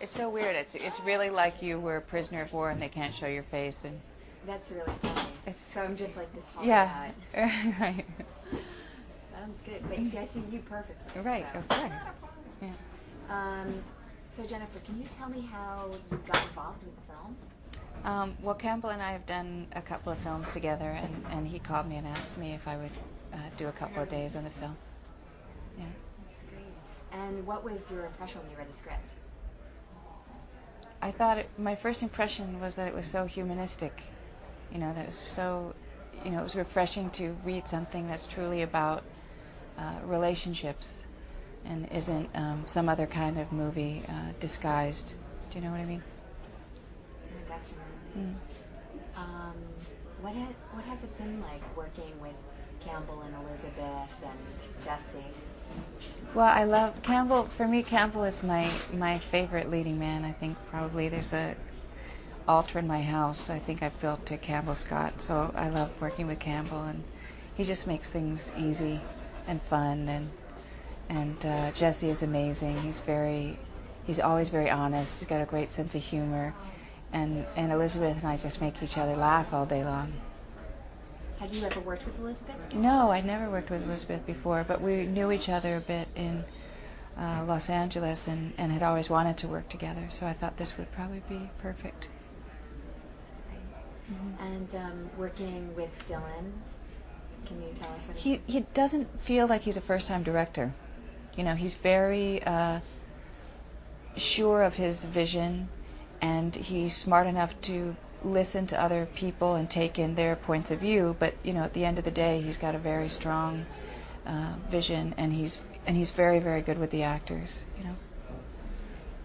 It's so weird. It's really like you were a prisoner of war and they can't show your face. And That's really funny. it's So I'm just like this hard yeah, guy. right, Sounds good. But see, I see you perfectly. right, So. of course. Yeah. So Jennifer, can you tell me how you got involved with the film? Well, Campbell and I have done a couple of films together, and he called me and asked me if I would do a couple of days on the film. Yeah. That's great. And what was your impression when you read the script? I thought my first impression was that it was so humanistic. That it was so, it was refreshing to read something that's truly about relationships and isn't some other kind of movie disguised. Do you know what I mean? Yeah, definitely. What has it been like working with Campbell and Elizabeth and Jesse? Well, I love Campbell. For me, Campbell is my favorite leading man. I think probably there's a altar in my house. I think I've built to Campbell Scott. So I love working with Campbell, and he just makes things easy and fun. And Jesse is amazing. He's always very honest. He's got a great sense of humor. And Elizabeth and I just make each other laugh all day long. Had you ever worked with Elizabeth? No, I'd never worked with Elizabeth before, but we knew each other a bit in Los Angeles and had always wanted to work together. So I thought this would probably be perfect. Mm-hmm. And working with Dylan, can you tell us what he doesn't feel like he's a first-time director. He's very sure of his vision, and he's smart enough to listen to other people and take in their points of view. But at the end of the day, he's got a very strong vision, and he's very, very good with the actors.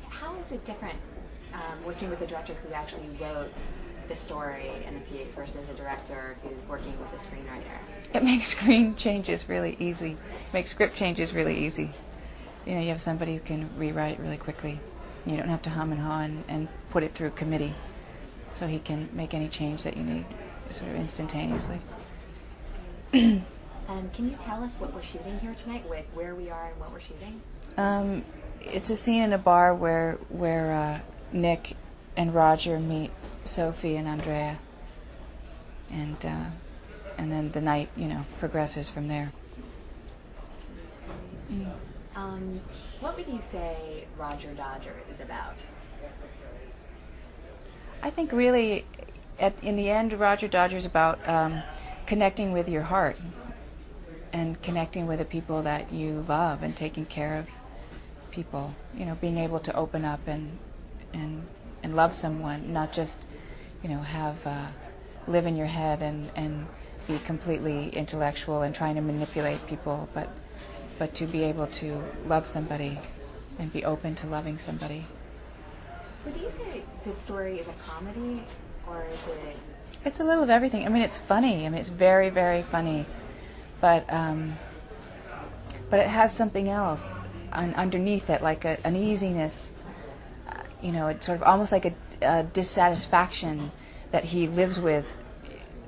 How is it different working with a director who actually wrote the story and the piece versus a director who's working with a screenwriter? It makes screen changes really easy. Makes script changes really easy. You have somebody who can rewrite really quickly. You don't have to hum and haw and put it through committee. So he can make any change that you need sort of instantaneously. And can you tell us what we're shooting here tonight, with where we are and what we're shooting? It's a scene in a bar where Nick and Roger meet Sophie and Andrea, and then the night progresses from there. What would you say Roger Dodger is about? I think really, in the end, Roger Dodger is about connecting with your heart and connecting with the people that you love and taking care of people. Being able to open up and love someone, not just live in your head and be completely intellectual and trying to manipulate people, but to be able to love somebody and be open to loving somebody. Would you say this story is a comedy, or is it? It's a little of everything. It's funny. It's very, very funny, but it has something else underneath it, like an easiness. It's sort of almost like a dissatisfaction that he lives with,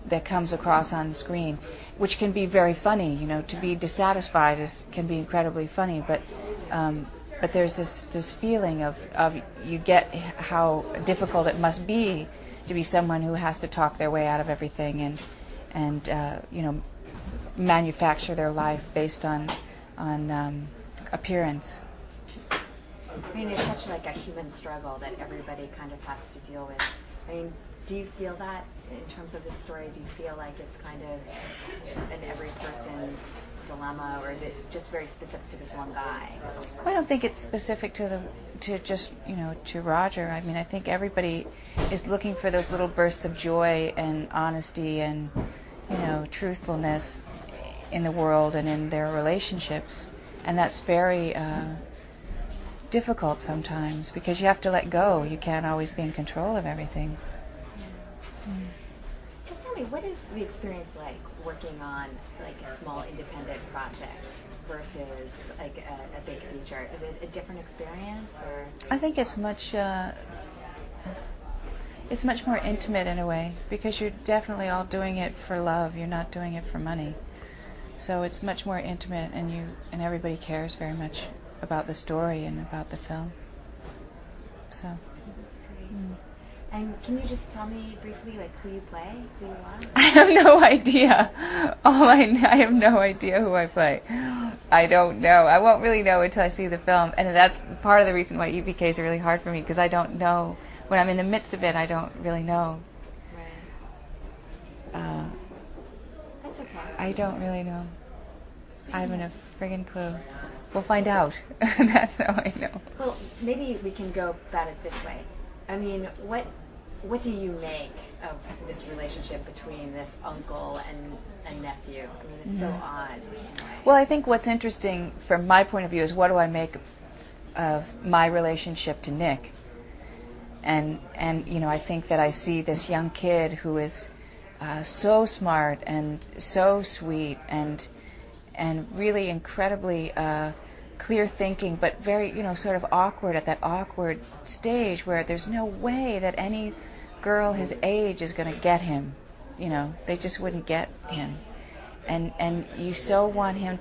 that comes across on screen, which can be very funny. To be dissatisfied can be incredibly funny, but there's this feeling of you get how difficult it must be to be someone who has to talk their way out of everything and manufacture their life based on appearance. It's such like a human struggle that everybody kind of has to deal with. Do you feel that in terms of this story? Do you feel like it's kind of in every person's dilemma, or is it just very specific to this one guy? I don't think it's specific to Roger. I think everybody is looking for those little bursts of joy and honesty and truthfulness in the world and in their relationships, and that's very difficult sometimes because you have to let go. You can't always be in control of everything. Just tell me, what is the experience like working on like a small independent project versus like a big feature? Is it a different experience, or? I think it's much more intimate in a way because you're definitely all doing it for love. You're not doing it for money. So it's much more intimate, and everybody cares very much about the story and about the film. So. That's great. And can you just tell me briefly, like, who you play, who you are? I have no idea. I have no idea who I play. I don't know. I won't really know until I see the film, and that's part of the reason why EPK is really hard for me, because I don't know. When I'm in the midst of it, I don't really know. Right. That's okay. I don't really know. I haven't a friggin' clue. We'll find out. That's how I know. Well, maybe we can go about it this way. I mean, what do you make of this relationship between this uncle and nephew? I mean, it's so odd in a way. Well, I think what's interesting from my point of view is what do I make of my relationship to Nick? And you know, I think that I see this young kid who is so smart and so sweet and really incredibly clear thinking, but very, you know, sort of awkward at that awkward stage where there's no way that any girl his age is going to get him. You know, they just wouldn't get him. And you so want him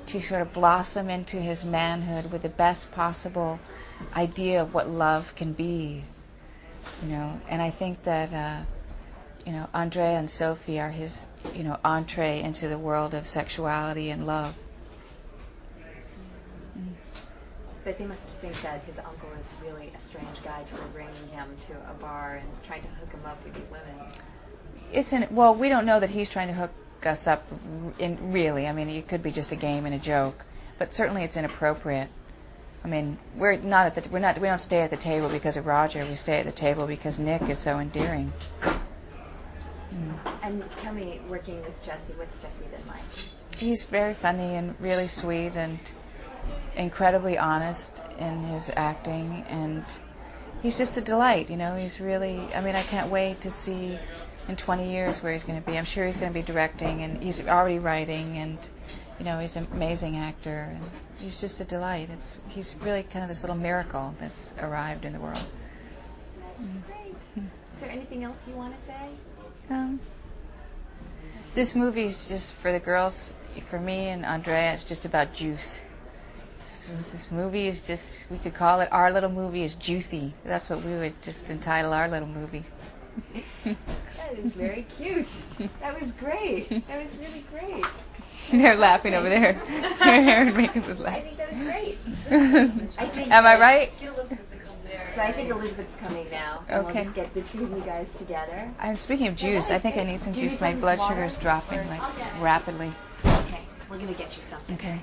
to sort of blossom into his manhood with the best possible idea of what love can be. You know, and I think that you know, Andrea and Sophie are his, you know, entree into the world of sexuality and love. But they must think that his uncle is really a strange guy to be bringing him to a bar and trying to hook him up with these women. Well, we don't know that he's trying to hook us up really. I mean, it could be just a game and a joke, but certainly it's inappropriate. I mean, we don't stay at the table because of Roger. We stay at the table because Nick is so endearing. And tell me, working with Jesse, what's Jesse been like? He's very funny and really sweet and incredibly honest in his acting, and he's just a delight, you know. He's really, I mean, I can't wait to see in 20 years where he's going to be. I'm sure he's going to be directing, and he's already writing, and, you know, he's an amazing actor, and he's just a delight. He's really kind of this little miracle that's arrived in the world. That's great. Is there anything else you want to say? This movie is just for the girls. For me and Andrea, it's just about juice. So this movie is just, we could call it Our Little Movie is Juicy. That's what we would just entitle our little movie. That is very cute. That was great. That was really great. They're laughing over there. Their hair and makeup is laughing. I think that was great. Am I right? So I think Elizabeth's coming now. And Okay. We'll just get the two of you guys together. I'm speaking of juice. I think I need some juice. My blood sugar is dropping like rapidly. Okay, we're going to get you something. Okay.